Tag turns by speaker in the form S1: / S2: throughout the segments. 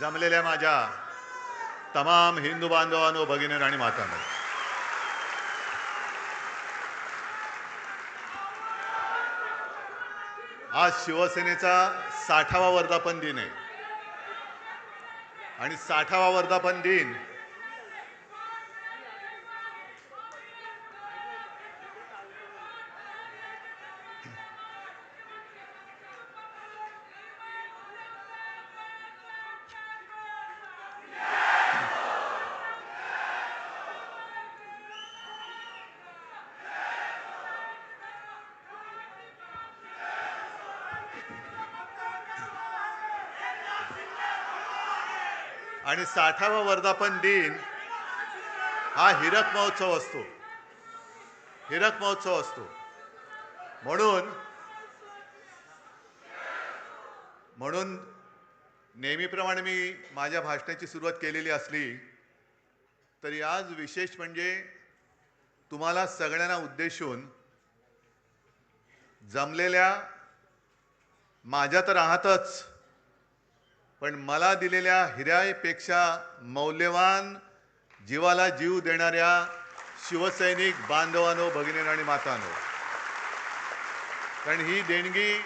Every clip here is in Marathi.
S1: जमलेल्या माझ्या तमाम हिंदू बांधवांनो, भगिनी आणि मातांनो, आज शिवसेनेचा 60वा वर्धापन दिन आहे आणि 60वा वर्धापन दिन आणि 60वा वर्धापन दिन हा हीरक महोत्सव असतो. हीरक महोत्सव असतो. म्हणून नेहमीप्रमाणे मी माझ्या भाषणाची सुरुवात केलेली असली तरी आज विशेष म्हणजे तुम्हाला सगळ्यांना उद्देशून जमलेल्या माझ्या तर आहातच, पण मला दिलेल्या हिऱ्यापेक्षा मौल्यवान जीवाला जीव देणाऱ्या शिवसैनिक बांधवांनो, भगिनी आणि मातांनो, कारण ही देणगी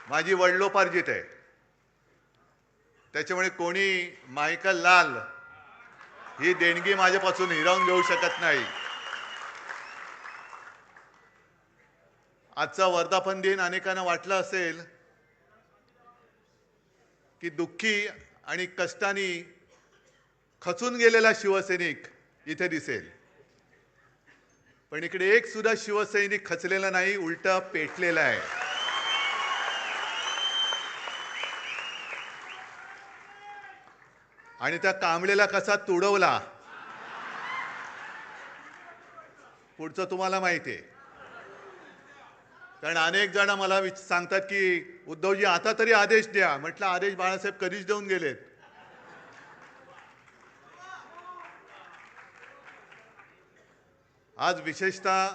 S1: माझी वडिलोपार्जित आहे. त्याच्यामुळे कोणी मायकल लाल ही देणगी माझ्यापासून हिरावून घेऊ शकत नाही. आजचा वर्धापन दिन अनेकांना वाटलं असेल की दुःखी आणि कष्टाने खचून गेलेला शिवसैनिक इथे दिसेल, पण इकडे एक सुद्धा शिवसैनिक खचलेला नाही, उलटा पेटलेला आहे. आणि त्या कांबळेला कसा तुडवला पुढचं तुम्हाला माहिती आहे. कारण अनेक जण मला सांगतात की उद्धवजी आता तरी आदेश द्या. म्हटलं आदेश बाळासाहेब कधीच देऊन गेलेत. आज विशेषतः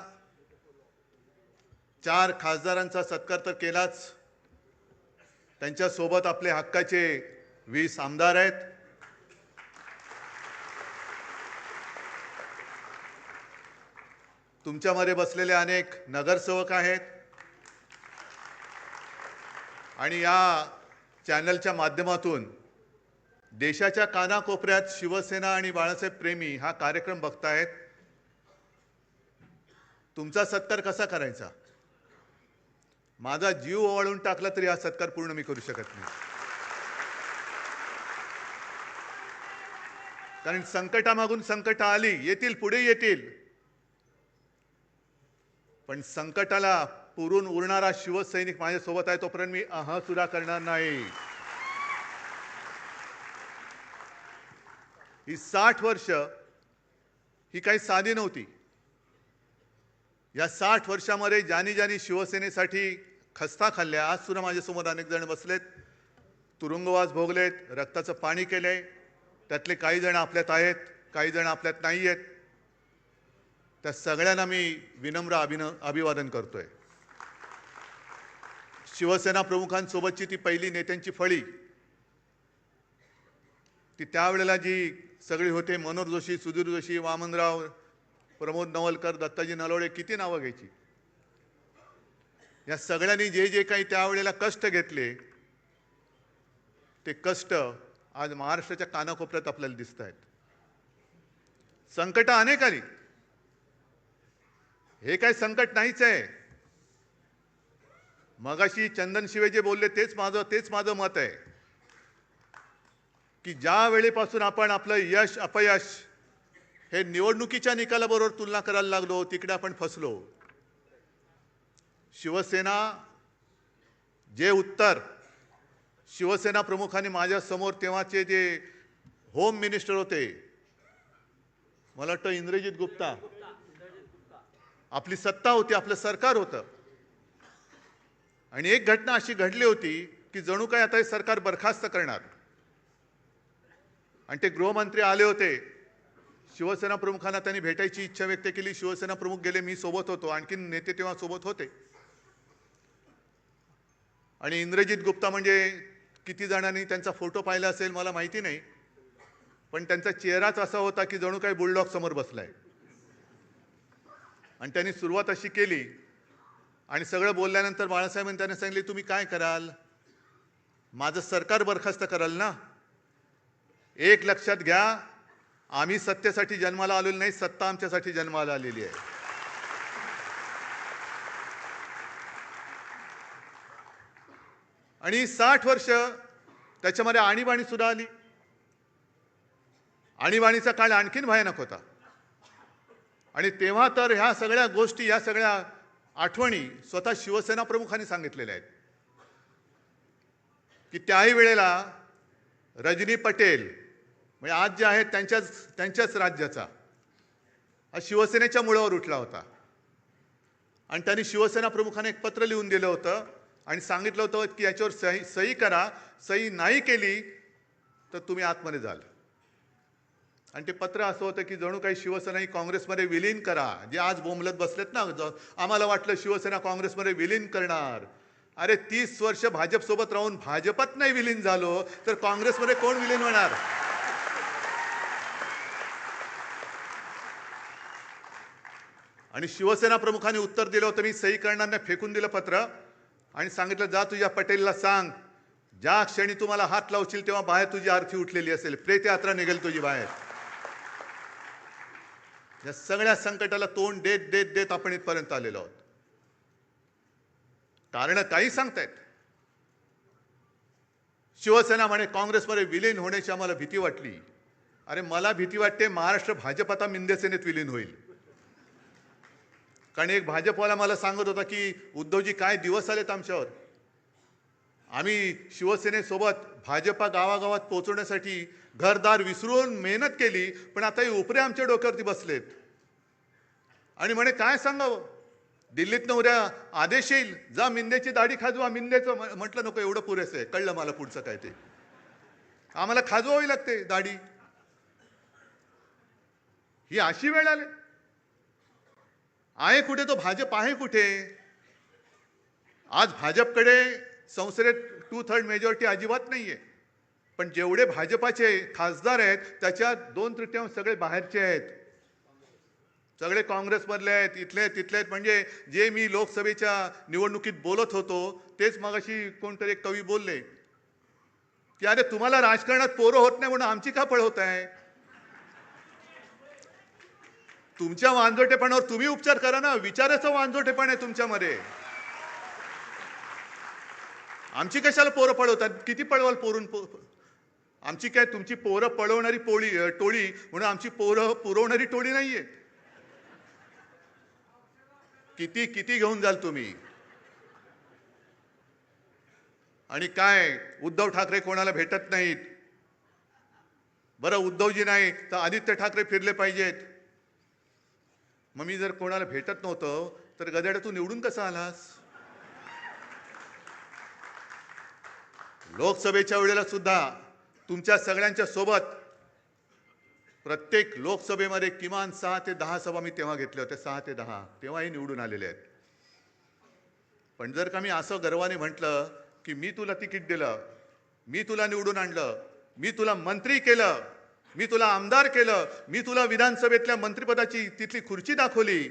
S1: 4 खासदारांचा सत्कार तर केलाच, त्यांच्यासोबत आपले हक्काचे 20 आमदार आहेत. तुमच्यामध्ये बसलेले अनेक नगरसेवक आहेत आणि या चॅनलच्या माध्यमातून देशाच्या कानाकोपऱ्यात शिवसेना आणि बाळासाहेब प्रेमी हा कार्यक्रम बघतायत. तुमचा सत्कार कसा करायचा? माझा जीव ओवाळून टाकला तरी हा सत्कार पूर्ण मी करू शकत नाही. कारण संकटामागून संकट आली, येतील, पुढे येतील, पण संकटाला पुरून उरणारा शिवसैनिक माझ्यासोबत आहे तोपर्यंत मी सुद्धा करणार नाही. ही 60 वर्ष ही काही साधी नव्हती. या 60 वर्षामध्ये ज्यांनी शिवसेनेसाठी खस्ता खाल्ल्या, आज सुद्धा माझ्यासमोर अनेक जण बसलेत, तुरुंगवास भोगलेत, रक्ताचं पाणी केलंय. त्यातले काही जण आपल्यात आहेत, काही जण आपल्यात नाही आहेत. त्या सगळ्यांना मी विनम्र अभिवादन करतोय. शिवसेना प्रमुखांसोबतची ती पहिली नेत्यांची फळी, ती त्यावेळेला जी सगळी होते, मनोहर जोशी, सुधीर जोशी, वामनराव, प्रमोद नवलकर, दत्ताजी नलोडे, किती नावं घ्यायची. या सगळ्यांनी जे जे काही त्यावेळेला कष्ट घेतले, ते कष्ट आज महाराष्ट्राच्या कानाकोपऱ्यात आपल्याला दिसत आहेत. संकट अनेक आली, हे काय संकट नाहीच आहे. मगाशी चंदन शिवे जे बोलले तेच माझं मत आहे की ज्या वेळेपासून आपण आपलं यश अपयश हे निवडणुकीच्या निकालाबरोबर तुलना करायला लागलो, तिकडे आपण फसलो. शिवसेना जे उत्तर शिवसेना प्रमुखांनी माझ्या समोर, तेव्हाचे जे होम मिनिस्टर होते, मला वाटतं इंद्रजित गुप्ता, आपली सत्ता होती, आपलं सरकार होतं, आणि एक घटना अशी घडली होती की जणू काय आता हे सरकार बरखास्त करणार. आणि ते गृहमंत्री आले होते, शिवसेना प्रमुखांना त्यांनी भेटायची इच्छा व्यक्त केली. शिवसेना प्रमुख गेले, मी सोबत होतो, आणखी नेते तेव्हा सोबत होते. आणि इंद्रजित गुप्ता म्हणजे किती जणांनी त्यांचा फोटो पाहिला असेल मला माहिती नाही, पण त्यांचा चेहराच असा होता की जणू काही बुलडॉग समोर बसलाय. आणि त्यांनी सुरुवात अशी केली आणि सगळं बोलल्यानंतर बाळासाहेबांनी त्यांना सांगितले, तुम्ही काय कराल? माझं सरकार बरखास्त कराल ना? एक लक्षात घ्या, आम्ही सत्तेसाठी जन्माला आलेलो नाही, सत्ता आमच्यासाठी जन्माला आलेली आहे. आणि 60 वर्ष त्याच्यामध्ये आणीबाणी सुद्धा आली. आणीबाणीचा काळ आणखीन भयानक होता. आणि तेव्हा तर ह्या सगळ्या गोष्टी, या सगळ्या आठवणी स्वतः शिवसेना प्रमुखांनी सांगितलेल्या आहेत की त्याही वेळेला रजनी पटेल म्हणजे आज जे आहेत त्यांच्याच राज्याचा हा शिवसेनेच्या मुळावर उठला होता. आणि त्यांनी शिवसेना प्रमुखांना एक पत्र लिहून दिलं होतं आणि सांगितलं होतं की याच्यावर सही करा, सही नाही केली तर तुम्ही आतमध्ये जाल. आणि ते पत्र असं होतं की जणू काही शिवसेना ही काँग्रेसमध्ये विलीन करा. जे आज बोंबलत बसलेत ना, आम्हाला वाटलं शिवसेना काँग्रेसमध्ये विलीन करणार. अरे 30 वर्ष भाजपसोबत राहून भाजपात नाही विलीन झालो तर काँग्रेसमध्ये कोण विलीन होणार? आणि शिवसेना प्रमुखांनी उत्तर दिलं होतं, मी सही करणार नाही, फेकून दिलं पत्र आणि सांगितलं, जा तुझ्या पटेलला सांग, ज्या क्षणी तुम्हाला हात लावशील तेव्हा बाहेर तुझी आरती उठलेली असेल, प्रेत यात्रा निघेल तुझी बाहेर. या सगळ्या संकटाला तोंड देत देत देत आपण इथपर्यंत आलेलो आहोत. कारण काही सांगतायत. शिवसेना म्हणे काँग्रेसमध्ये विलीन होण्याची आम्हाला भीती वाटली. अरे मला भीती वाटते महाराष्ट्र भाजप आता मिंदेसेनेत विलीन होईल. कारण एक भाजपवाला मला सांगत होता की उद्धवजी काय दिवस आलेत आमच्यावर. आम्ही शिवसेनेसोबत भाजपा गावागावात पोहोचवण्यासाठी घरदार विसरून मेहनत केली, पण आता हे उपरे आमच्या डोक्यावरती बसलेत. आणि म्हणे काय सांगावं, दिल्लीतनं उद्या आदेश येईल, जा मिंदेची दाढी खाजवा. मिंदेचं म्हटलं नको, एवढं पुरेसं आहे, कळलं मला पुढचं काय ते. आम्हाला खाजवावी लागते दाढी. ही अशी वेळ आली. आहे कुठे तो भाजप, आहे कुठे? आज भाजपकडे संसदेत 2/3 मेजॉरिटी अजिबात नाहीये. पण जेवढे भाजपाचे खासदार आहेत त्याच्यात 2/3 सगळे बाहेरचे आहेत, सगळे काँग्रेसमधले आहेत, इथले तिथले आहेत. म्हणजे जे मी लोकसभेच्या निवडणुकीत बोलत होतो तेच मगाशी कोणतरी एक कवी बोलले की अरे तुम्हाला राजकारणात पोरं होत नाही म्हणून आमची का पळ होत आहे? तुमच्या वांजोटेपणावर तुम्ही उपचार करा ना. विचाराचं वांजोटेपण आहे तुमच्यामध्ये. आमची कशाला पोरं पळवतात? किती पळवाल पोरून? आमची काय तुमची पोरं पळवणारी टोळी म्हणून आमची पोरं पुरवणारी टोळी नाहीये. किती किती घेऊन जाल तुम्ही? आणि काय उद्धव ठाकरे कोणाला भेटत नाहीत. बरं उद्धवजी नाही तर आदित्य ठाकरे फिरले पाहिजेत. मग मी जर कोणाला भेटत नव्हतो तर गदाड्या तू निवडून कसा आलास? लोकसभेच्या वेळेला सुद्धा तुमच्या सगळ्यांच्या सोबत प्रत्येक लोकसभेमध्ये किमान 6 ते 10 सभा मी तेव्हा घेतल्या होत्या. 6 ते 10 तेव्हाही निवडून आलेले आहेत. पण जर का मी असं गर्वाने म्हटलं की मी तुला तिकीट दिलं, मी तुला निवडून आणलं, मी तुला मंत्री केलं, मी तुला आमदार केलं, मी तुला विधानसभेतल्या मंत्रिपदाची तिथली खुर्ची दाखवली,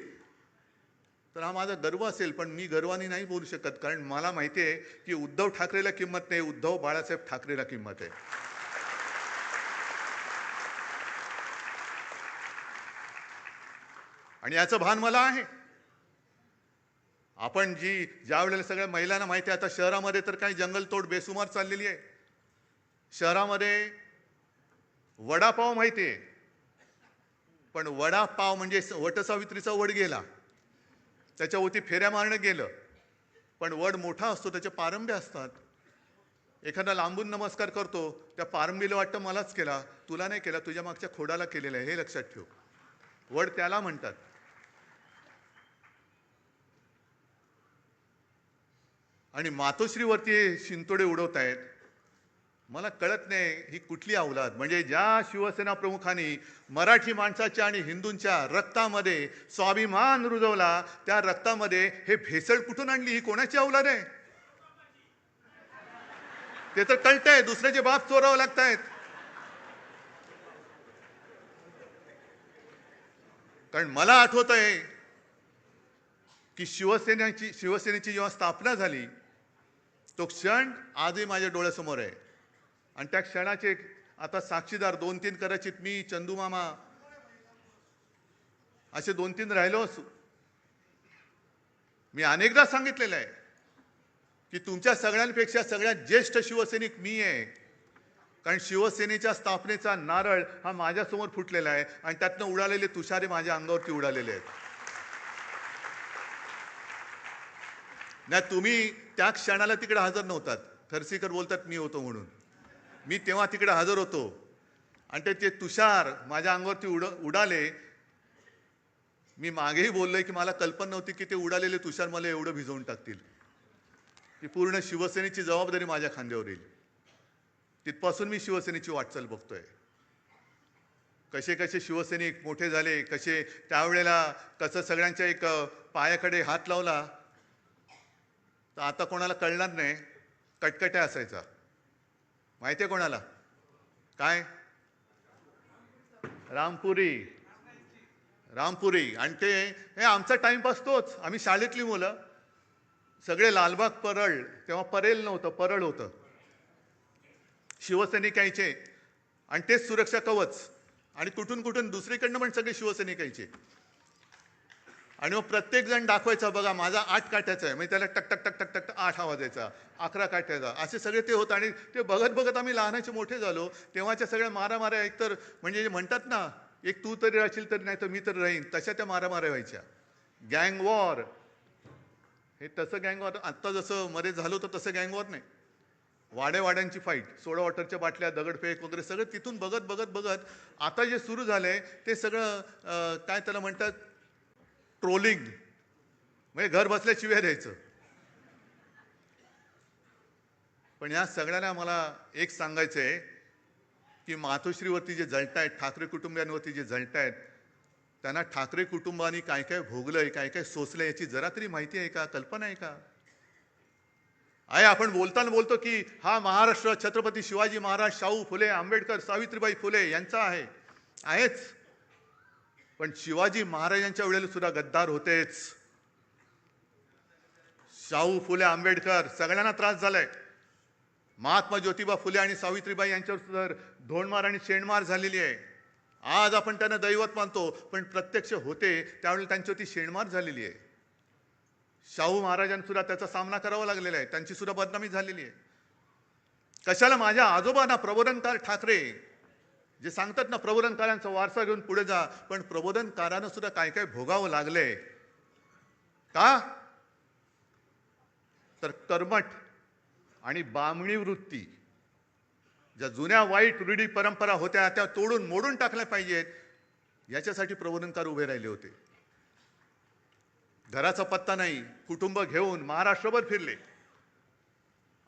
S1: तर हा माझा गर्व असेल. पण मी गर्वाने नाही बोलू शकत, कारण मला माहिती आहे की उद्धव ठाकरेला किंमत नाही, उद्धव बाळासाहेब ठाकरेला किंमत आहे. आणि याचं भान मला आहे. आपण ज्या वेळेला सगळ्या महिलांना माहिती आहे, आता शहरामध्ये तर काही जंगलतोड बेसुमार चाललेली आहे. शहरामध्ये वडापाव माहिती आहे, पण वडापाव म्हणजे वटसावित्रीचा वड गेला, त्याच्यावरती फेऱ्या मारणं गेलं. पण वड मोठा असतो, त्याचे पारंब्या असतात. एखादा लांबून नमस्कार करतो, त्या पारंबीला वाटतं मलाच केला, तुला नाही केला, तुझ्या मागच्या खोडाला केलेला आहे, हे लक्षात ठेव. वड त्याला म्हणतात. आणि मातोश्रीवरती शिंतोडे उडवत आहेत. मला कळत नाही ही कुठली अवलाद. म्हणजे ज्या शिवसेना प्रमुखांनी मराठी माणसाच्या आणि हिंदूंच्या रक्तामध्ये स्वाभिमान रुजवला, त्या रक्तामध्ये हे भेसळ कुठून आणली? ही कोणाची अवलाद आहे? ते तर कळतंय, दुसऱ्याचे बाप चोरावं लागतायत. कारण मला आठवत आहे की शिवसेनेची जेव्हा स्थापना झाली, तो क्षण आजही माझ्या डोळ्यासमोर आहे. आणि त्या क्षणाचे आता साक्षीदार 2-3 कदाचित मी, चंदू मामा असे 2-3 राहिलो असू. मी अनेकदा सांगितलेलं आहे की तुमच्या सगळ्यांपेक्षा सगळ्यात ज्येष्ठ शिवसैनिक मी आहे. कारण शिवसेनेच्या स्थापनेचा नारळ हा माझ्यासमोर फुटलेला आहे आणि त्यातनं उडालेले तुषारे माझ्या अंगावरती उडालेले आहेत. नाही, तुम्ही त्या क्षणाला तिकडे हजर नव्हतात. खरसीकर बोलतात मी होतो म्हणून. मी तेव्हा तिकडे हजर होतो आणि ते तुषार माझ्या अंगावरती उडाले. मी मागेही बोललोय की मला कल्पना नव्हती की ते उडालेले तुषार मला एवढं भिजवून टाकतील. की पूर्ण शिवसेनेची जबाबदारी माझ्या खांद्यावर येईल. तिथपासून मी शिवसेनेची वाटचाल बघतोय. कसे कसे शिवसैनिक मोठे झाले, कसे त्यावेळेला कसं सगळ्यांच्या एक पायाकडे हात लावला तर आता कोणाला कळणार नाही. कटकट्या असायचा. माहितीये कोणाला? काय? रामपुरी. आणि ते हे आमचा टाइमपास तोच. आम्ही शाळेतली मुलं सगळे लालबाग परळ, तेव्हा परेल नव्हतं, परळ होतं. शिवसैनिक यायचे आणि तेच सुरक्षा कवच. आणि कुठून कुठून दुसरीकडनं पण सगळे शिवसैनिक यायचे. आणि मग प्रत्येक जण दाखवायचा, बघा माझा 8 काठ्याचा आहे. म्हणजे त्याला टक टक टक टक टक 8 आवाज यायचा, 11 काठ्याचा, असे सगळे ते होतं. आणि ते बघत बघत आम्ही लहानाचे मोठे झालो. तेव्हाच्या सगळ्या मारामाऱ्या एकतर म्हणजे म्हणतात ना, एक तू तरी राहशील तरी नाही तर मी तरी राहीन, तशा त्या मारामाऱ्या व्हायच्या. गँग वॉर, हे तसं गँग वॉर आत्ता जसं मध्ये झालं होतं तसं गँग वॉर नाही. वाड्यांची फाईट, सोडा वॉटरच्या बाटल्या, दगडफेक वगैरे सगळं तिथून बघत बघत बघत आता जे सुरू झालंय ते सगळं काय त्याला म्हणतात, ट्रोलिंग. म्हणजे घर बसल्या शिव्या द्यायचं. पण या सगळ्यांना मला एक सांगायचंय की मातोश्रीवरती जे जळतायत, ठाकरे कुटुंबियांवरती जे जळतायत, त्यांना ठाकरे कुटुंबाने काय काय भोगलंय, काय काय सोसलंय याची जरा तरी माहिती आहे का, कल्पना आहे का? आपण बोलताना बोलतो की हा महाराष्ट्र छत्रपती शिवाजी महाराज, शाहू फुले, आंबेडकर, सावित्रीबाई फुले यांचा आहेच. पण शिवाजी महाराजांच्या वेळेला सुद्धा गद्दार होतेच. शाहू फुले, आंबेडकर सगळ्यांना त्रास झालाय. महात्मा ज्योतिबा फुले आणि सावित्रीबाई यांच्यावर सुद्धा ढोणमार आणि शेणमार झालेली आहे. आज आपण त्यांना दैवत मानतो, पण प्रत्यक्ष होते त्यावेळेला त्यांच्यावरती शेणमार झालेली आहे. शाहू महाराजांना सुद्धा त्याचा सामना करावा लागलेला आहे. त्यांची सुद्धा बदनामी झालेली आहे. कशाला माझ्या आजोबांना प्रबोधनकार ठाकरे जे सांगतात ना, प्रबोधनकारांचा वारसा घेऊन पुढे जा, पण प्रबोधनकारांना सुद्धा काय काय भोगावं लागलंय का? तर कर्मठ आणि बामणी वृत्ती, ज्या जुन्या वाईट रूढी परंपरा होत्या त्या तोडून मोडून टाकल्या पाहिजेत, याच्यासाठी प्रबोधनकार उभे राहिले होते. घराचा पत्ता नाही, कुटुंब घेऊन महाराष्ट्रभर फिरले.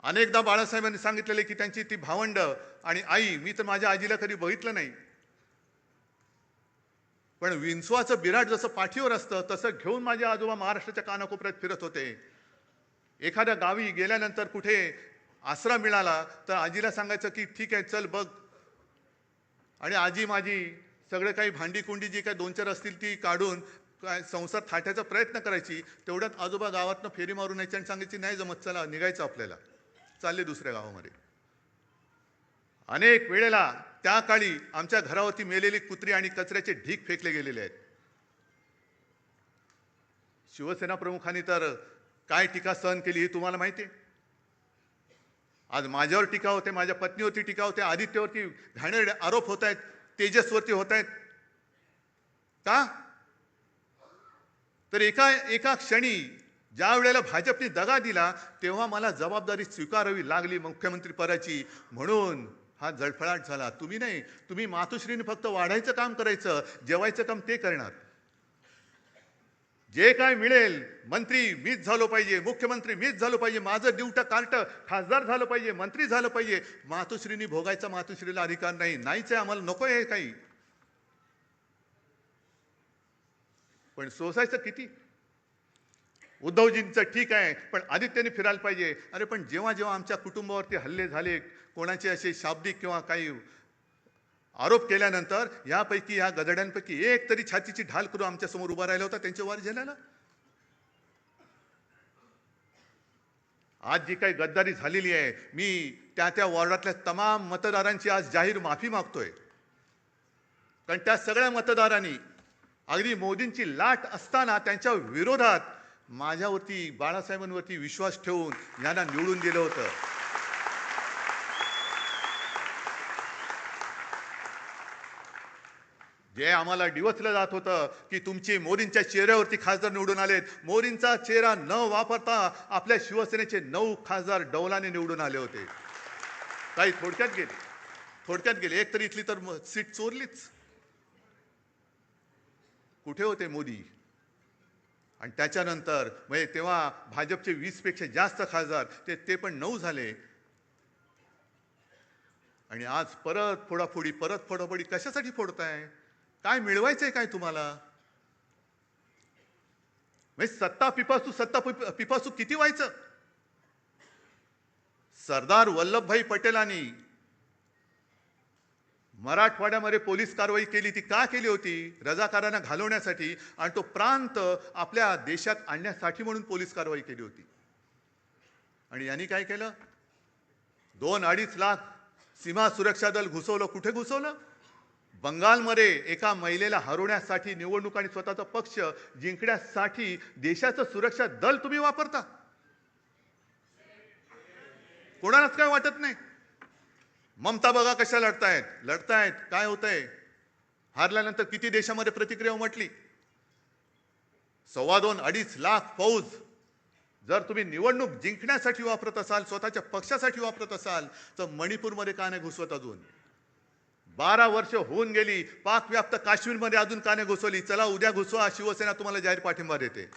S1: अनेकदा बाळासाहेबांनी सांगितलेले की त्यांची ती भावंड आणि आई, मी तर माझ्या आजीला कधी बघितलं नाही, पण विंचवाचं बिराट जसं पाठीवर असतं तसं घेऊन माझे आजोबा महाराष्ट्राच्या कानाकोपऱ्यात फिरत होते. एखाद्या गावी गेल्यानंतर कुठे आसरा मिळाला तर आजीला सांगायचं की ठीक आहे चल बघ, आणि आजी माझी सगळं काही भांडी कुंडी जी काही 2-4 असतील ती काढून काय संसार थाटायचा प्रयत्न करायची. तेवढ्यात आजोबा गावातनं फेरी मारून यायची आणि सांगायची नाही जमत, चला निघायचं आपल्याला, चालले दुसऱ्या गावामध्ये. अनेक वेळेला त्या काळी आमच्या घरावरती मेलेली कुत्री आणि कचऱ्याचे ढीग फेकले गेलेले आहेत. शिवसेना प्रमुखांनी तर काय टीका सहन केली हे तुम्हाला माहिती आहे. आज माझ्यावर टीका होते, माझ्या पत्नीवरती टीका होते, आदित्यवरती घाणेरडे आरोप होत आहेत, तेजसवरती होत आहेत. का? तर एका क्षणी ज्या वेळेला भाजपने दगा दिला तेव्हा मला जबाबदारी स्वीकारावी लागली मुख्यमंत्री पदाची, म्हणून हा जळफळाट झाला. तुम्ही नाही, तुम्ही मातोश्रीने फक्त वाढायचं काम करायचं, जेवायचं काम ते करणार. जे काय मिळेल, मंत्री मीच झालो पाहिजे, मुख्यमंत्री मीच झालो पाहिजे, माझं दिवटा कार्ट खासदार झालं पाहिजे, मंत्री झालं पाहिजे, मातोश्रीने भोगायचा मातोश्रीला अधिकार नाही. नाहीच आहे, आम्हाला नको आहे काही. पण सोसायचं किती? उद्धवजींचं ठीक आहे, पण आदित्यने फिरायला पाहिजे. अरे पण जेव्हा जेव्हा आमच्या कुटुंबावरती हल्ले झाले, कोणाचे असे शाब्दिक किंवा काही आरोप केल्यानंतर यापैकी या गधड्यांपैकी एक तरी छातीची ढाल करून आमच्या समोर उभा राहिला होता त्यांच्या वार झाल्याला. आज जी काही गद्दारी झालेली आहे, मी त्या त्या वॉर्डातल्या तमाम मतदारांची आज जाहीर माफी मागतोय. कारण त्या सगळ्या मतदारांनी अगदी मोदींची लाट असताना त्यांच्या विरोधात माझ्यावरती, बाळासाहेबांवरती विश्वास ठेवून यांना निवडून दिलं होतं. जे आम्हाला डिवचलं जात होतं की तुमची मोदींच्या चेहऱ्यावरती खासदार निवडून आलेत, मोदींचा चेहरा न वापरता आपल्या शिवसेनेचे 9 खासदार डौलाने निवडून आले होते. काही थोडक्यात गेले एक तरी इथली तर सीट चोरलीच. कुठे होते मोदी? आणि त्याच्यानंतर म्हणजे तेव्हा भाजपचे 20 पेक्षा जास्त खासदार ते पण 9 झाले. आणि आज परत फोडाफोडी कशासाठी फोडताय? काय मिळवायचंय काय तुम्हाला? म्हणजे सत्ता पिपासू किती व्हायचं? सरदार वल्लभभाई पटेलांनी मराठवाड्यामध्ये पोलीस कारवाई केली, ती का केली होती? रजाकारांना घालवण्यासाठी आणि तो प्रांत आपल्या देशात आणण्यासाठी म्हणून पोलीस कारवाई केली होती. आणि यांनी काय केलं? 2-2.5 लाख सीमा सुरक्षा दल घुसवलं. कुठे घुसवलं? बंगालमध्ये एका महिलेला हरवण्यासाठी निवडणूक आणि स्वतःचा पक्ष जिंकण्यासाठी देशाचं सुरक्षा दल तुम्ही वापरता. कोणालाच काय वाटत नाही. ममता बघा कशा लढतायत. काय होतंय? हारल्यानंतर किती देशामध्ये प्रतिक्रिया उमटली. 2.25-2.5 लाख फौज जर तुम्ही निवडणूक जिंकण्यासाठी वापरत असाल, स्वतःच्या पक्षासाठी वापरत असाल, तर मणिपूरमध्ये का नाही घुसवत? अजून 12 वर्ष होऊन गेली. पाक व्याप्त काश्मीरमध्ये अजून का नाही घुसवली? चला उद्या घुसवा, शिवसेना तुम्हाला जाहीर पाठिंबा देते.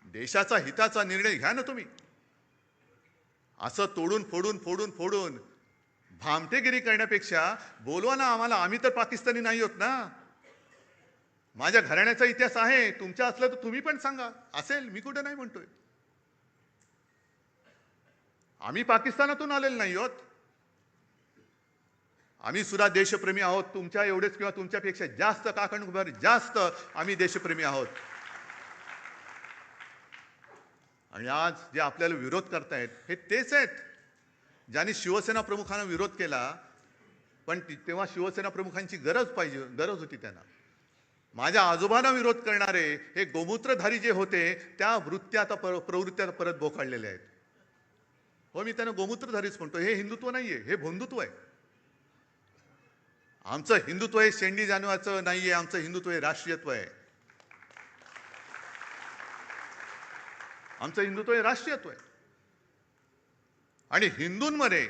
S1: देशाचा हिताचा निर्णय घ्या ना तुम्ही. असं फोडून भामटेगिरी करण्यापेक्षा बोलवा ना आम्हाला. आम्ही तर पाकिस्तानी नाही होत ना. माझ्या घराण्याचा इतिहास आहे, तुमच्या असलं तर तुम्ही पण सांगा. असेल, मी कुठे नाही म्हणतोय. आम्ही पाकिस्तानातून आलेलो नाही आहोत. आम्ही सुद्धा देशप्रेमी आहोत. तुमच्या एवढेच किंवा तुमच्यापेक्षा जास्त जास्त आम्ही देशप्रेमी आहोत. आणि आज जे आपल्याला विरोध करतायत हे तेच आहेत ज्यांनी शिवसेना प्रमुखांना विरोध केला. पण तेव्हा शिवसेना प्रमुखांची गरज होती त्यांना. माझ्या आजोबांना विरोध करणारे हे गोमूत्रधारी जे होते त्या प्रवृत्त्या परत बोकाळलेल्या आहेत. हो, मी त्यांना गोमूत्रधारीच म्हणतो. हे हिंदुत्व नाहीये, हे भोंदुत्व आहे. आमचं हिंदुत्व हे शेंडी जाणवाचं नाहीये. आमचं हिंदुत्व हे राष्ट्रीयत्व आहे. आमचं हिंदुत्व हे राष्ट्रीयत्व आहे. आणि हिंदूंमध्ये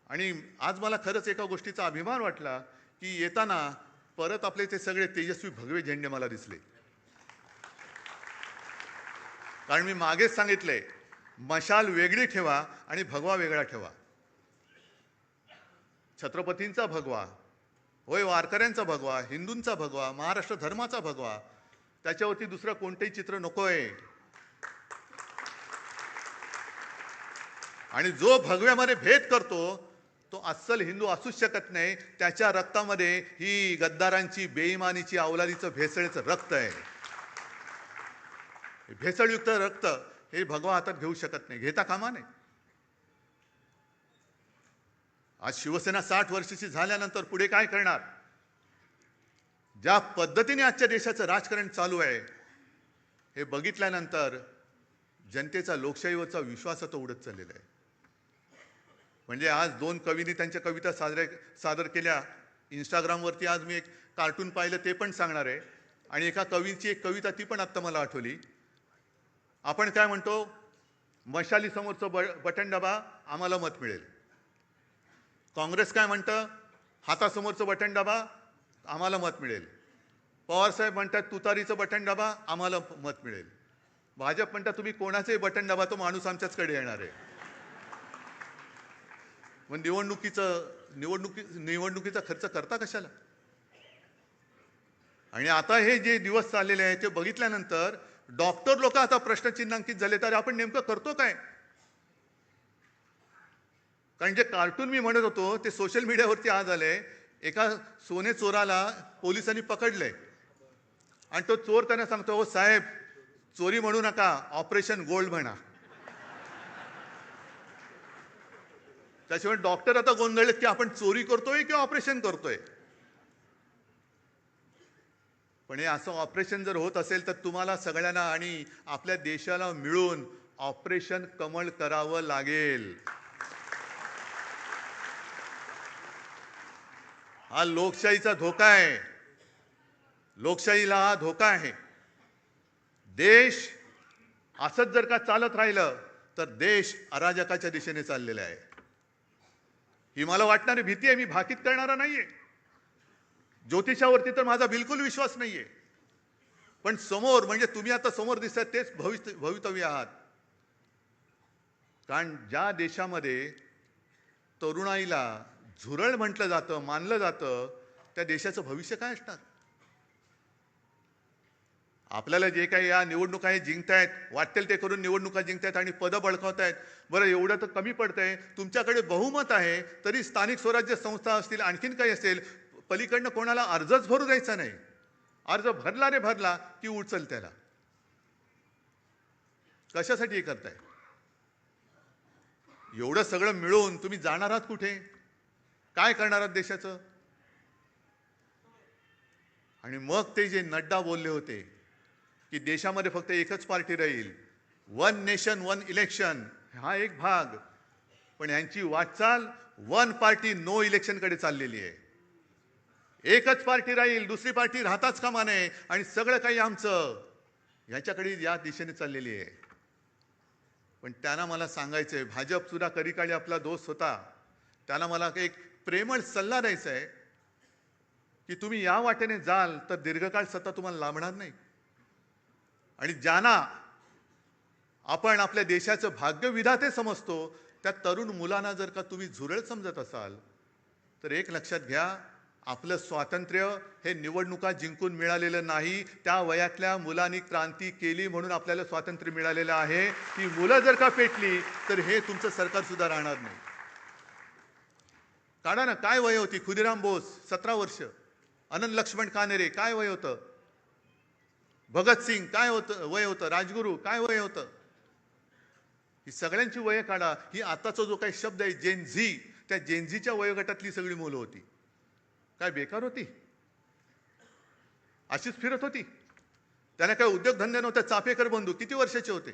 S1: आणि आज मला खरंच एका गोष्टीचा अभिमान वाटला की येताना परत आपले ते सगळे तेजस्वी भगवे झेंडे मला दिसले. कारण मी मागेच सांगितलंय, मशाल वेगळी ठेवा आणि भगवा वेगळा ठेवा. छत्रपतींचा भगवा होय, वारकऱ्यांचा भगवा, हिंदूंचा भगवा, महाराष्ट्र धर्माचा भगवा, त्याच्यावरती दुसरं कोणतेही चित्र नकोय. आणि जो भगव्यामध्ये भेद करतो तो अस्सल हिंदू असूच शकत नाही. त्याच्या रक्तामध्ये ही गद्दारांची, बेईमानीची, अवलादीचं, भेसळीचं रक्त आहे. भेसळयुक्त रक्त हे भगवा हातात घेऊ शकत नाही, घेता कामा नये. आज शिवसेना 60 वर्षाची झाल्यानंतर पुढे काय करणार? ज्या पद्धतीने आजच्या देशाचं राजकारण चालू आहे हे बघितल्यानंतर जनतेचा लोकशाहीवरचा विश्वास आता उडत चाललेला आहे. म्हणजे आज 2 कवींनी त्यांच्या कविता सादर केल्या. इंस्टाग्रामवरती आज मी एक कार्टून पाहिलं, ते पण सांगणार आहे. आणि एका कवीची एक कविता ती पण आत्ता मला आठवली. आपण काय म्हणतो? मशाली समोरचं बटन दाबा, आम्हाला मत मिळेल. काँग्रेस काय म्हणतं? हातासमोरचं बटन दाबा, आम्हाला मत मिळेल. पवारसाहेब म्हणतात तुतारीचं बटन दाबा, आम्हाला मत मिळेल. भाजप म्हणतात तुम्ही कोणाचंही बटन दाबा, तो माणूस आमच्याचकडे येणार आहे. मग निवडणुकीचा खर्च करता कशाला? आणि आता हे जे दिवस चाललेले आहेत ते बघितल्यानंतर डॉक्टर लोक आता प्रश्नचिन्हांकित झाले, तर आपण नेमकं करतो काय? कारण जे कार्टून मी म्हणत होतो ते सोशल मीडियावरती आज आले. एका सोने चोराला पोलिसांनी पकडले आणि तो चोर त्यांना सांगतो, हो साहेब, चोरी म्हणू नका, ऑपरेशन गोल्ड म्हणा. त्याशिवाय डॉक्टर आता गोंधळलेत की आपण चोरी करतोय की ऑपरेशन करतोय. पण हे असं ऑपरेशन जर होत असेल तर तुम्हाला सगळ्यांना आणि आपल्या देशाला मिळून ऑपरेशन कमळ करावं लागेल. हा लोकशाहीचा धोका आहे. लोकशाहीला हा धोका आहे. देश असंच जर का चालत राहिलं तर देश अराजकाच्या दिशेने चाललेला आहे. ही मला वाटणारी भीती आहे. मी भाकीत करणारा नाहीये. ज्योतिषावरती तर माझा बिलकुल विश्वास नाहीये. पण समोर, म्हणजे तुम्ही आता समोर दिसतात तेच भवितव्य आहात. कारण ज्या देशामध्ये तरुणाईला झुरळ म्हटलं जातं, मानलं जातं, त्या देशाचं भविष्य काय असणार? आपल्याला जे काही या निवडणुका हे जिंकतायत, वाटेल ते करून निवडणुका जिंकतायत आणि पदं बळकावतायत. बरं, एवढं तर कमी पडतंय. तुमच्याकडे बहुमत आहे तरी स्थानिक स्वराज्य संस्था असतील, आणखीन काही असेल, पलीकडनं कोणाला अर्जच भरू द्यायचा नाही. अर्ज भरला रे भरला की उचल त्याला. कशासाठी हे करताय? एवढं सगळं मिळून तुम्ही जाणार आहात कुठे? काय करणार आहात देशाचं? आणि मग ते जे नड्डा बोलले होते की देशामध्ये फक्त एकच पार्टी राहील, वन नेशन वन इलेक्शन, हा एक भाग. पण यांची वाटचाल वन पार्टी नो इलेक्शन कडे चाललेली आहे. एकच पार्टी राहील, दुसरी पार्टी राहताच कामा नये आणि सगळं काही आमचं, ह्याच्याकडे या दिशेने चाललेली आहे. पण त्यांना मला सांगायचंय, भाजप सुद्धा कधीकाळी आपला दोस्त होता, त्यांना मला एक प्रेमळ सल्ला द्यायचा आहे की तुम्ही या वाटेने जाल तर दीर्घकाळ सत्ता तुम्हाला लाभणार नाही. आणि ज्यांना आपण आपल्या देशाचं भाग्यविधाते समजतो त्या तरुण मुलांना जर का तुम्ही झुरळ समजत असाल तर एक लक्षात घ्या, आपलं स्वातंत्र्य हे निवडणुका जिंकून मिळालेलं नाही. त्या वयातल्या मुलांनी क्रांती केली म्हणून आपल्याला स्वातंत्र्य मिळालेलं आहे. ती मुलं जर का पेटली तर हे तुमचं सरकार सुद्धा राहणार नाही. काढा ना, काय वय होती? खुदिराम बोस 17 वर्ष, अनंत लक्ष्मण कानेरे काय वय होतं? भगतसिंग काय होतं वय होतं? राजगुरू काय वय होतं? ही सगळ्यांची वय काढा. ही आताचा जो काही शब्द आहे जेनझी, त्या जेनझीच्या वयोगटातली सगळी मुलं होती. काय बेकार होती? अशीच फिरत होती. त्यांना काय उद्योगधंदे नव्हते. चाफेकर बंधू किती वर्षाचे होते?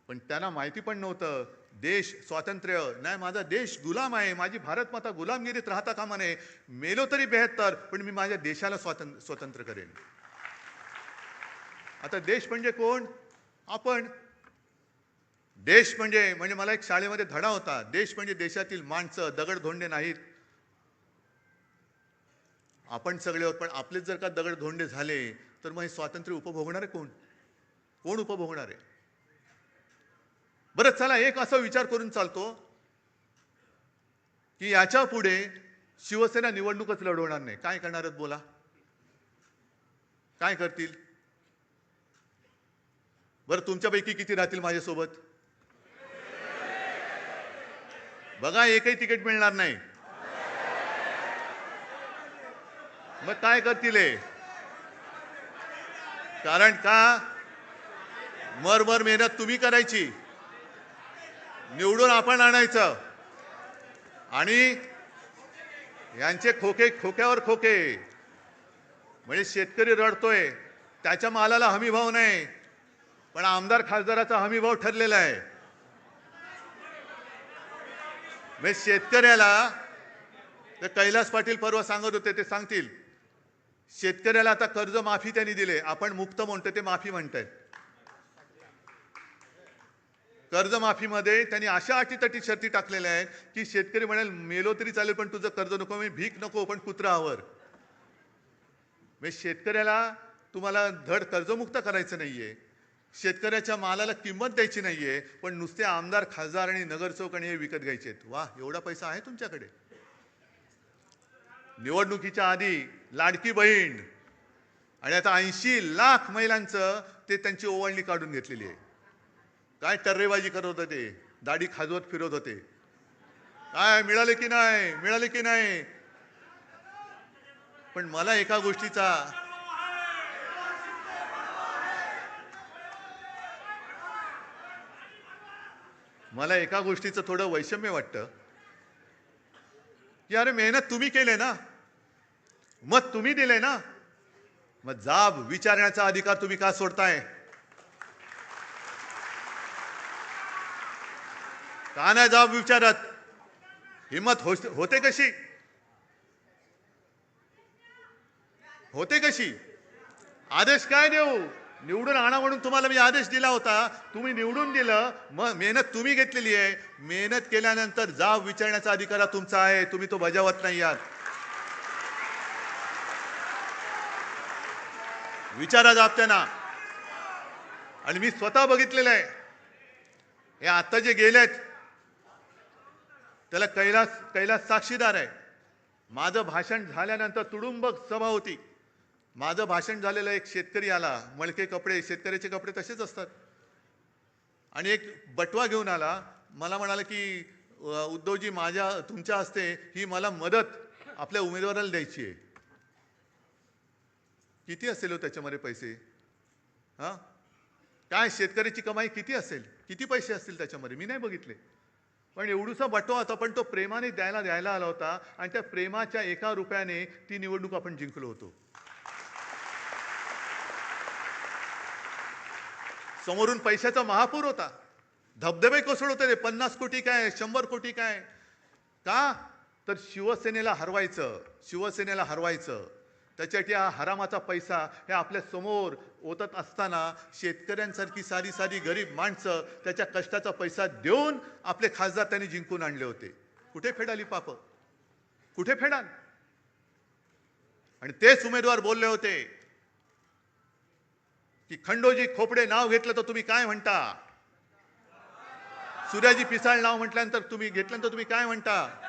S1: पण त्यांना माहिती पण नव्हतं देश स्वातंत्र्य नाही, माझा देश गुलाम आहे, माझी भारत माता गुलामगिरीत राहता कामा नये. मेलो तरी 72, पण मी माझ्या देशाला स्वतंत्र करेन. आता देश म्हणजे कोण? आपण. देश म्हणजे मला एक शाळेमध्ये धडा होता, देश म्हणजे देशातील माणसं, दगडधोंडे नाहीत. आपण सगळे आहोत, पण आपलेच जर का दगडधोंडे झाले तर मग हे स्वातंत्र्य उपभोगणारे कोण? कोण उपभोगणार आहे? बरं, चला एक असा विचार करून चालतो की याच्या पुढे शिवसेना निवडणूकच लढवणार नाही. काय करणार आहेत बोला? काय करतील? बरं, तुमच्यापैकी किती राहतील माझ्यासोबत? बघा, एकही तिकीट मिळणार नाही. मग काय करतील? कारण का मरमर मेहनत तुम्ही करायची, निवडून आपण आणायचं आणि यांचे खोके खोक्यावर खोके. म्हणजे शेतकरी रडतोय, त्याच्या मालाला हमी भाव नाही, पण आमदार खासदाराचा हमी भाव ठरलेला आहे. म्हणजे शेतकऱ्याला, ते कैलास पाटील परवा सांगत होते, ते सांगतील शेतकऱ्याला आता कर्ज माफी त्यांनी दिले. आपण मुक्त म्हणतो, ते माफी म्हणतायत. कर्जमाफीमध्ये त्यांनी अशा अटीतटी शर्ती टाकलेल्या आहेत की शेतकरी म्हणाल मेलो तरी चालेल पण तुझं कर्ज नको, मी भीक नको, पण कुत्रावर. म्हणजे शेतकऱ्याला तुम्हाला धड कर्जमुक्त करायचं नाहीये, शेतकऱ्याच्या मालाला किंमत द्यायची नाहीये, पण नुसते आमदार खासदार आणि नगरसेवक आणि हे विकत घ्यायचेत. वा, एवढा पैसा आहे तुमच्याकडे? निवडणुकीच्या आधी लाडकी बहीण आणि आता 80 लाख महिलांचं ते त्यांची ओवाळणी काढून घेतलेली आहे. काय टर्रेबाजी करत होते, दाढी खाजवत फिरत होते. काय मिळाले की नाही, मिळाले की नाही. पण मला एका गोष्टीचा थोडं वैषम्य वाटतं की अरे मेहनत तुम्ही केले ना, मत तुम्ही दिले ना, मग जाब विचारण्याचा अधिकार तुम्ही का सोडताय? का नाही जाब विचारत? हिम्मत होते कशी? होते कशी? आदेश काय देऊ? निवडून आणा म्हणून तुम्हाला मी आदेश दिला होता, तुम्ही निवडून दिलं, मग मेहनत तुम्ही घेतलेली आहे. मेहनत केल्यानंतर जाब विचारण्याचा अधिकार तुमचा आहे, तुम्ही तो बजावत नाही आहात. विचारा जाब त्यांना. आणि मी स्वतः बघितलेलं आहे, हे आता जे गेलेत त्याला कैलास साक्षीदार आहे. माझं भाषण झाल्यानंतर तुडुंब सभा होती. माझं भाषण झालेलं एक शेतकरी आला, मळके कपडे, शेतकऱ्याचे कपडे तसेच असतात, आणि एक बटवा घेऊन आला. मला म्हणाला की उद्धवजी, तुमच्या हस्ते ही मला मदत आपल्या उमेदवाराला द्यायची आहे. किती असेल हो त्याच्यामध्ये पैसे? हा, काय शेतकऱ्याची कमाई किती असेल, किती पैसे असतील त्याच्यामध्ये? मी नाही बघितले. पण एवढूसा बटवा होता, पण तो प्रेमाने द्यायला आला होता, आणि त्या प्रेमाच्या 1 रुपयाने ती निवडणूक आपण जिंकलो होतो. समोरून पैशाचा महापूर होता, धबधबे कोसळत होते. 50 कोटी काय, 100 कोटी काय? का तर शिवसेनेला हरवायचं. त्याच्यासाठी हा हरामाचा पैसा हे आपल्या समोर ओतत असताना शेतकऱ्यांसारखी सारी गरीब माणसं त्याच्या कष्टाचा पैसा देऊन आपले खासदार त्यांनी जिंकून आणले होते. कुठे फेडाली पाप? कुठे फेडाल? आणि तेच उमेदवार बोलले होते की खंडोजी खोपडे नाव घेतलं तर तुम्ही काय म्हणता? सूर्याजी पिसाळ नाव म्हटल्यानंतर तुम्ही काय म्हणता?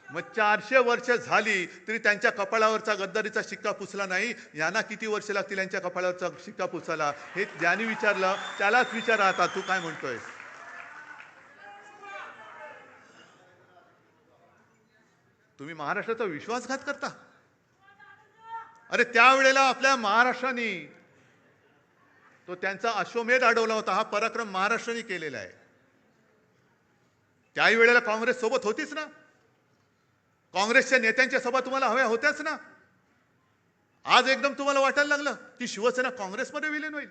S1: मग 400 वर्ष झाली तरी त्यांच्या कपाळावरचा गद्दारीचा शिक्का पुसला नाही. यांना किती वर्ष लागतील यांच्या कपाळावरचा शिक्का पुसायला? हे ज्यांनी विचारलं त्यालाच विचारा, आता तू काय म्हणतोय? तुम्ही महाराष्ट्राचा विश्वासघात करता. अरे त्यावेळेला आपल्या महाराष्ट्राने तो त्यांचा अश्वमेध अडवला होता. हा पराक्रम महाराष्ट्राने केलेला आहे. त्याही वेळेला काँग्रेस सोबत होतीच ना. काँग्रेसच्या नेत्यांच्या सभा तुम्हाला हव्या होत्याच ना. आज एकदम तुम्हाला वाटायला लागलं की शिवसेना काँग्रेसमध्ये विलीन होईल.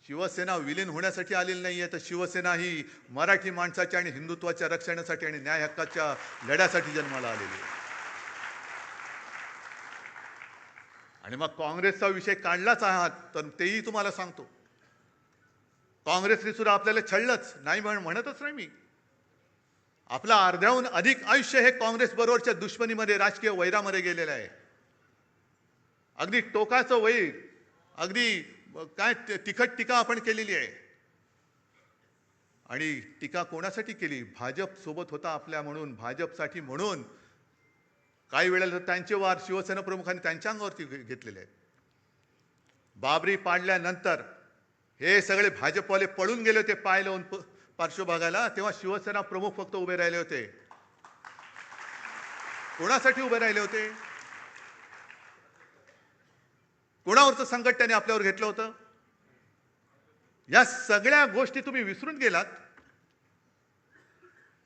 S1: शिवसेना विलीन होण्यासाठी आलेली नाहीये, तर शिवसेना ही मराठी माणसाच्या आणि हिंदुत्वाच्या रक्षणासाठी आणि न्याय हक्काच्या लढ्यासाठी जन्माला आलेली आहे. आणि मग काँग्रेसचा विषय काढलाच आहात तर तेही तुम्हाला सांगतो, काँग्रेसने सुद्धा आपल्याला छळलंच नाही, म्हणतच नाही मी. आपला अर्ध्याहून अधिक आयुष्य हे काँग्रेस बरोबरच्या दुश्मनीमध्ये, राजकीय वैरामध्ये गेलेलं आहे. अगदी टोकाचं वैर, अगदी काय तिखट टीका आपण केलेली आहे. आणि टीका कोणासाठी केली? भाजप सोबत होता आपल्या म्हणून, भाजपसाठी म्हणून. काही वेळेला त्यांचे वार शिवसेना प्रमुखांनी त्यांच्या अंगावरती घेतलेले आहेत. बाबरी पाडल्यानंतर हे सगळे भाजपवाले पळून गेले होते पाय लावून पार्श्वभागाला, तेव्हा शिवसेना प्रमुख फक्त उभे राहिले होते. कोणासाठी उभे राहिले होते? कोणावरचं संकट त्याने आपल्यावर घेतलं होतं? या सगळ्या गोष्टी तुम्ही विसरून गेलात.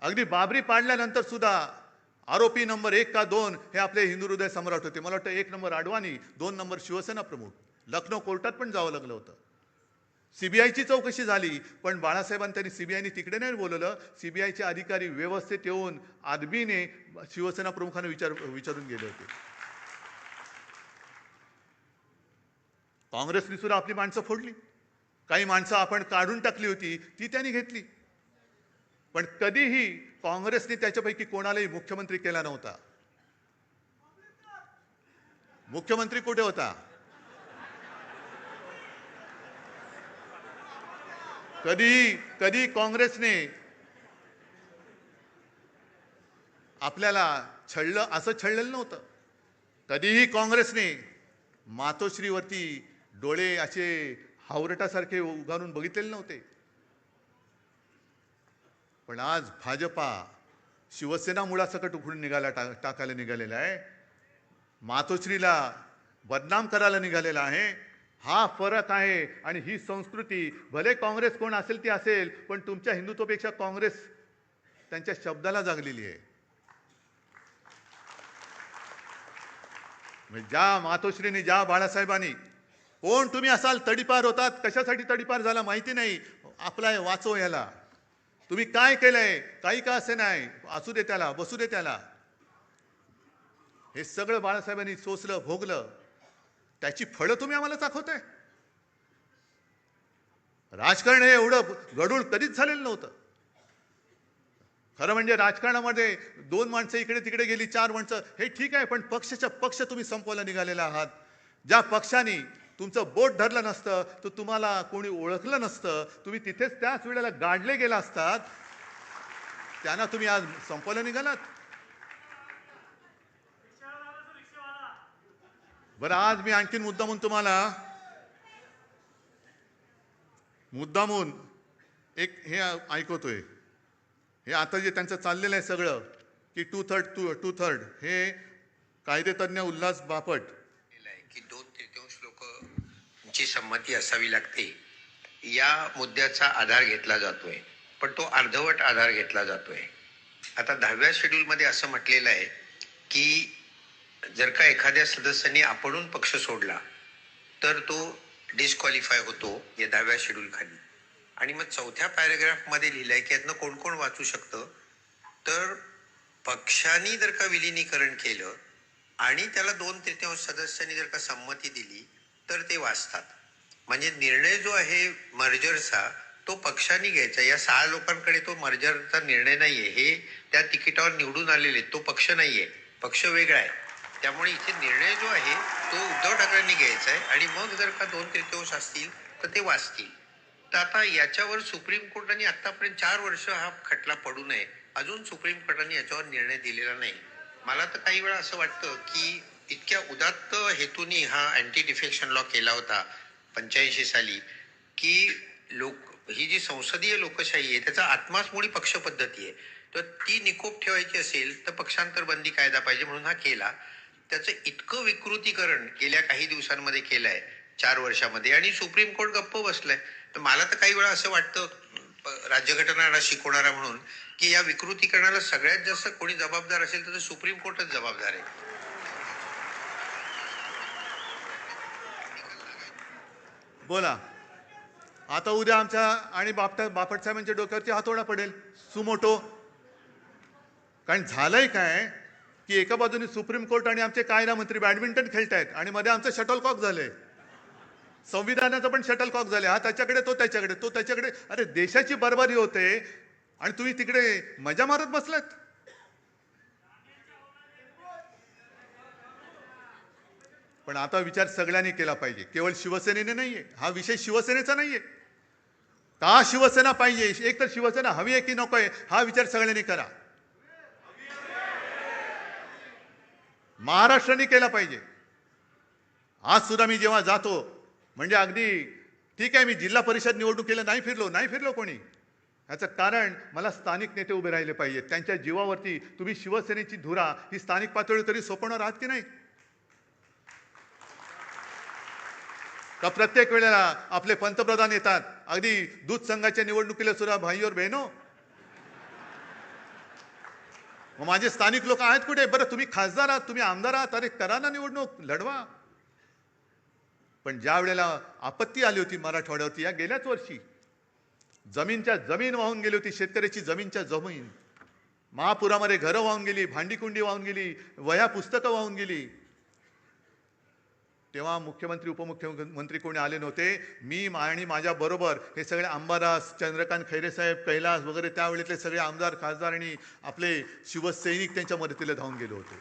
S1: अगदी बाबरी पाडल्यानंतर सुद्धा आरोपी नंबर 1 का 2 हे आपले हिंदू हृदय सम्राट होते. मला वाटतं 1 नंबर अडवाणी, 2 नंबर शिवसेना प्रमुख. लखनौ कोर्टात पण जावं लागलं होतं. सीबीआयची चौकशी झाली, पण बाळासाहेबांनी त्यांनी सीबीआयने तिकडे नाही बोलवलं. सीबीआयचे अधिकारी व्यवस्थित येऊन आदबीने शिवसेना प्रमुखांना विचारून गेले होते. काँग्रेसने सुद्धा आपली माणसं फोडली. काही माणसं आपण काढून टाकली होती, ती त्यांनी घेतली. पण कधीही काँग्रेसने त्याच्यापैकी कोणालाही मुख्यमंत्री केला नव्हता. मुख्यमंत्री कुठे होता? कधी काँग्रेसने आपल्याला छळलं असं छळलेलं नव्हतं. कधीही काँग्रेसने मातोश्रीवरती डोळे असे हावरटासारखे उगारून बघितलेले नव्हते. पण आज भाजपा शिवसेना मुळासकट उखडून टाकायला निघालेला आहे. मातोश्रीला बदनाम करायला निघालेला आहे. हा फरक आहे. आणि ही संस्कृती भले काँग्रेस कोण असेल ती असेल, पण तुमच्या हिंदुत्वापेक्षा काँग्रेस त्यांच्या शब्दाला जागलेली आहे. ज्या मातोश्रीने, ज्या बाळासाहेबांनी, कोण तुम्ही असाल, तडीपार होतात, कशासाठी तडीपार झाला माहिती नाही, आपला वाचो याला, तुम्ही काय केलंय, काही का असे नाही, असू दे त्याला, बसू दे त्याला. हे सगळं बाळासाहेबांनी सोसलं, भोगलं, त्याची फळं तुम्ही आम्हाला दाखवताय. राजकारण हे एवढं गडूळ कधीच झालेलं नव्हतं. खरं म्हणजे राजकारणामध्ये 2 माणसं इकडे तिकडे गेली, 4 माणसं, हे ठीक आहे, पण पक्ष तुम्ही संपवायला निघालेला आहात. ज्या पक्षाने तुमचं बोट धरलं नसतं, तर तुम्हाला कोणी ओळखलं नसतं, तुम्ही तिथेच त्याच वेळेला गाडले गेला असतात, त्यांना तुम्ही आज संपवायला निघालात. बरं, आज मी आणखीन मुद्दामून एक हे ऐकवतोय. हे आता जे त्यांचं चाललेलं आहे सगळं, की टू थर्ड, हे कायदेतज्ञ उल्हास बापट,
S2: की 2/3 लोकांची संमती असावी लागते, या मुद्द्याचा आधार घेतला जातोय. पण तो अर्धवट आधार घेतला जातोय. आता 10व्या शेड्यूलमध्ये असं म्हटलेलं आहे की जर का एखाद्या सदस्याने आपणून पक्ष सोडला तर तो डिस्क्वालिफाय होतो या 10व्या शेड्यूल खाली. आणि मग 4थ्या पॅरेग्राफमध्ये लिहिलंय की यातनं कोण कोण वाचू शकतं, तर पक्षाने जर का विलिनीकरण केलं आणि त्याला 2/3 सदस्यांनी जर का संमती दिली तर ते वाचतात. म्हणजे निर्णय जो आहे मर्जरचा तो पक्षाने घ्यायचा. या 6 लोकांकडे तो मर्जरचा निर्णय नाहीये. हे त्या तिकिटावर निवडून आलेले, तो पक्ष नाहीये, पक्ष वेगळा आहे. त्यामुळे इथे निर्णय जो आहे तो उद्धव ठाकरेंनी घ्यायचा आहे आणि मग जर का 2/3 असतील तर ते वाचतील. तर आता याच्यावर सुप्रीम कोर्टाने आतापर्यंत 4 वर्ष हा खटला पडू नये, अजून सुप्रीम कोर्टाने याच्यावर निर्णय दिलेला नाही. मला तर काही वेळा असं वाटतं की इतक्या उदात्त हेतूनी हा अँटी डिफेक्शन लॉ केला होता 85 साली, की ही जी संसदीय लोकशाही आहे त्याचा आत्माच मुळी पक्ष पद्धती आहे. तर ती निकोप ठेवायची असेल तर पक्षांतर बंदी कायदा पाहिजे म्हणून हा केला. त्याचं इतकं विकृतीकरण गेल्या काही दिवसांमध्ये केलंय 4 वर्षामध्ये, आणि सुप्रीम कोर्ट गप्प बसलंय. तर मला तर काही वेळा असं वाटतं राज्यघटना शिकवणारा म्हणून, की या विकृतीकरणाला सगळ्यात जास्त कोणी जबाबदार असेल तर सुप्रीम कोर्टच जबाबदार आहे.
S1: बोला. आता उद्या आमच्या आणि बापट साहेबांच्या डोक्यावरती हातोडा पडेल, सुमोटो. कारण झालंय काय, की एका बाजूने सुप्रीम कोर्ट आणि आमचे कायदा मंत्री बॅडमिंटन खेळतायत आणि मध्ये आमचं शटलकॉक झालंय. संविधानाचं पण शटलकॉक झाले, हा त्याच्याकडे, तो त्याच्याकडे, तो त्याच्याकडे. अरे देशाची बरबारी होते आणि तुम्ही तिकडे मजा मारत बसलात. पण आता विचार सगळ्यांनी केला पाहिजे, केवळ शिवसेनेने नाहीये. हा विषय शिवसेनेचा नाहीये. का शिवसेना पाहिजे, एक तर शिवसेना हवी आहे की नको आहे, हा विचार सगळ्यांनी करा. महाराष्ट्राने केला पाहिजे. आज सुद्धा मी जेव्हा जातो, म्हणजे अगदी ठीक आहे, मी जिल्हा परिषद निवडणुकीला नाही फिरलो कोणी. याचं कारण मला स्थानिक नेते उभे राहिले पाहिजेत. त्यांच्या जीवावरती तुम्ही शिवसेनेची धुरा ही स्थानिक पातळीवर तरी सोपवणार आहात की नाही? का प्रत्येक वेळेला आपले पंतप्रधान येतात, अगदी दूध संघाच्या निवडणुकीला सुद्धा भाई और बहनो, मग माझे स्थानिक लोक आहेत कुठे? बरं, तुम्ही खासदार आहात, तुम्ही आमदार आहात, अरे करा ना निवडणूक, लढवा. पण ज्या वेळेला आपत्ती आली होती मराठवाड्यावरती, या गेल्याच वर्षी जमीन वाहून गेली होती, शेतकऱ्याची जमीन, महापुरामध्ये घरं वाहून गेली, भांडीकुंडी वाहून गेली, वह्या पुस्तकं वाहून गेली. तेव्हा मुख्यमंत्री उपमुख्यमंत्री कोणी आले नव्हते. मी आणि माझ्या बरोबर हे सगळे अंबादास, चंद्रकांत खैरे साहेब, कैलास वगैरे त्यावेळेतले सगळे आमदार, खासदार आणि आपले शिवसैनिक त्यांच्या मदतीला धावून गेले होते.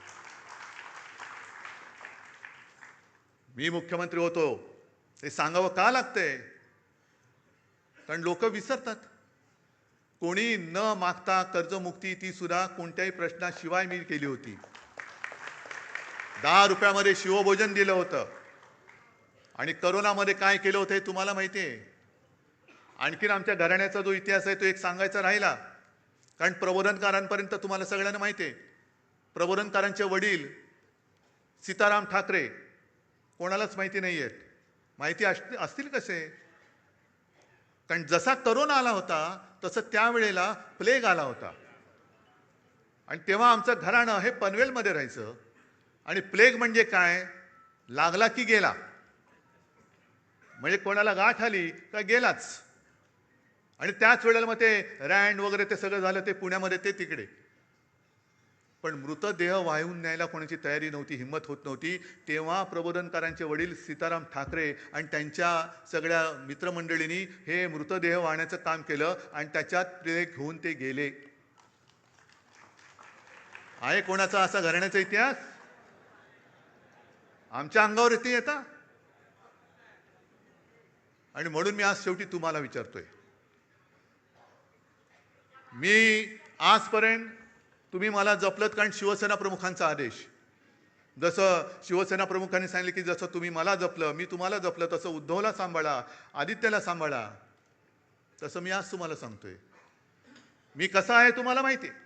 S1: मी मुख्यमंत्री होतो. ते सांगावं का लागतंय? कारण लोक विसरतात. कोणी न मागता कर्जमुक्ती ती सुद्धा कोणत्याही प्रश्नाशिवाय मी केली होती. 10 रुपयामध्ये शिवभोजन दिलं होतं. आणि करोनामध्ये काय केलं होतं हे तुम्हाला माहिती आहे. आणखीन आमच्या घराण्याचा जो इतिहास आहे तो एक सांगायचा राहिला, कारण प्रबोधनकारांपर्यंत तुम्हाला सगळ्यांना माहिती आहे. प्रबोधनकारांचे वडील सीताराम ठाकरे कोणालाच माहिती नाही आहेत. माहिती असतील कसे, कारण जसा करोना आला होता तसं त्यावेळेला प्लेग आला होता. आणि तेव्हा आमचं घराणं हे पनवेलमध्ये राहायचं. आणि प्लेग म्हणजे काय, लागला की गेला, म्हणजे कोणाला गाठ आली का गेलाच. आणि त्याच वेळेला मग ते रँड वगैरे ते सगळं झालं, ते पुण्यामध्ये ते तिकडे. पण मृतदेह वाहून न्यायला कोणाची तयारी नव्हती, हिंमत होत नव्हती. तेव्हा प्रबोधनकारांचे वडील सीताराम ठाकरे आणि त्यांच्या सगळ्या मित्रमंडळींनी हे मृतदेह वाहण्याचं काम केलं आणि त्याच्यात ते घेऊन ते गेले. आहे कोणाचा असा घराण्याचा इतिहास? आमच्या अंगावर येते येता. आणि म्हणून मी आज शेवटी तुम्हाला विचारतोय, मी आजपर्यंत तुम्ही मला जपलत कारण शिवसेना प्रमुखांचा आदेश. जसं शिवसेना प्रमुखांनी सांगितले की जसं तुम्ही मला जपलं, मी तुम्हाला जपलं, तसं उद्धवला सांभाळा, आदित्यला सांभाळा, तसं मी आज तुम्हाला सांगतोय. मी कसा आहे तुम्हाला माहिती आहे.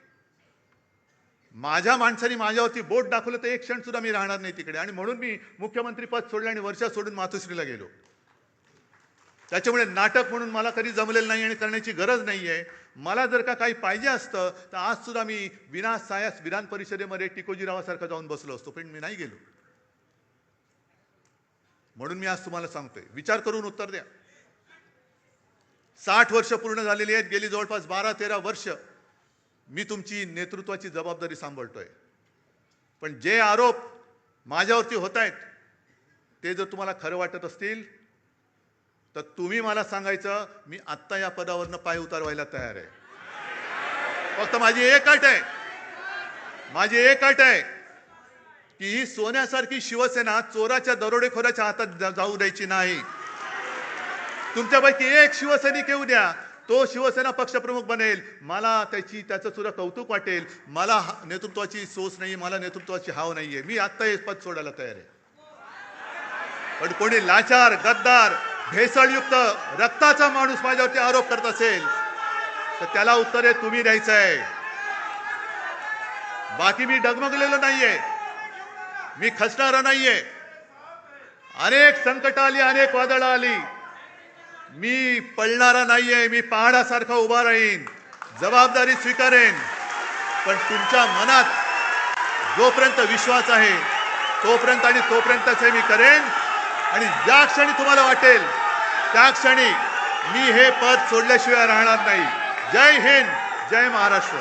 S1: माझ्या माणसाने माझ्यावरती बोट दाखवलं तर एक क्षण सुद्धा मी राहणार नाही तिकडे. आणि म्हणून मी मुख्यमंत्री पद सोडलं आणि वर्षा सोडून मातोश्रीला गेलो. त्याच्यामुळे नाटक म्हणून मला कधी जमलेलं नाही आणि करण्याची गरज नाही आहे. मला जर का काही पाहिजे असतं तर आज सुद्धा मी विना सायास विधान परिषदेमध्ये टिकोजीरावासारखं जाऊन बसलो असतो, पण मी नाही गेलो. म्हणून मी आज तुम्हाला सांगतोय, विचार करून उत्तर द्या. 60 वर्ष पूर्ण झालेली आहेत. गेली जवळपास 12-13 वर्ष मी तुमची नेतृत्वाची जबाबदारी सांभाळतोय. पण जे आरोप माझ्यावरती होत आहेत ते जर तुम्हाला खरं वाटत असतील तर तुम्ही मला सांगायचं, मी आत्ता या पदावरनं पाय उतारवायला तयार आहे. फक्त माझी एक अट आहे की ही सोन्यासारखी शिवसेना चोराच्या दरोडेखोराच्या हातात जाऊ द्यायची नाही. तुमच्यापैकी एक शिवसैनिक येऊ द्या, तो शिवसेना पक्षप्रमुख बनेल, मला त्याचं सुद्धा कौतुक वाटेल. मला नेतृत्वाची सोच नाही, मला नेतृत्वाची हाव नाहीये. मी आत्ता हे पद सोडायला तयार आहे. पण कोणी लाचार, गद्दार, भेसळयुक्त रक्ताचा माणूस माझ्यावरती आरोप करत असेल तर त्याला उत्तर हे तुम्ही द्यायचं आहे. बाकी मी डगमगलेलो नाहीये, मी खचणारा नाहीये. अनेक संकट आली, अनेक वादळं आली, मी पळणारा नाहीये. मी पहाडासारखा उभा राहीन, जबाबदारी स्वीकारेन. पण तुमच्या मनात जोपर्यंत विश्वास आहे तोपर्यंतच हे मी करेन. आणि ज्या क्षणी तुम्हाला वाटेल त्या क्षणी मी हे पद सोडल्याशिवाय राहणार नाही. जय हिंद, जय महाराष्ट्र.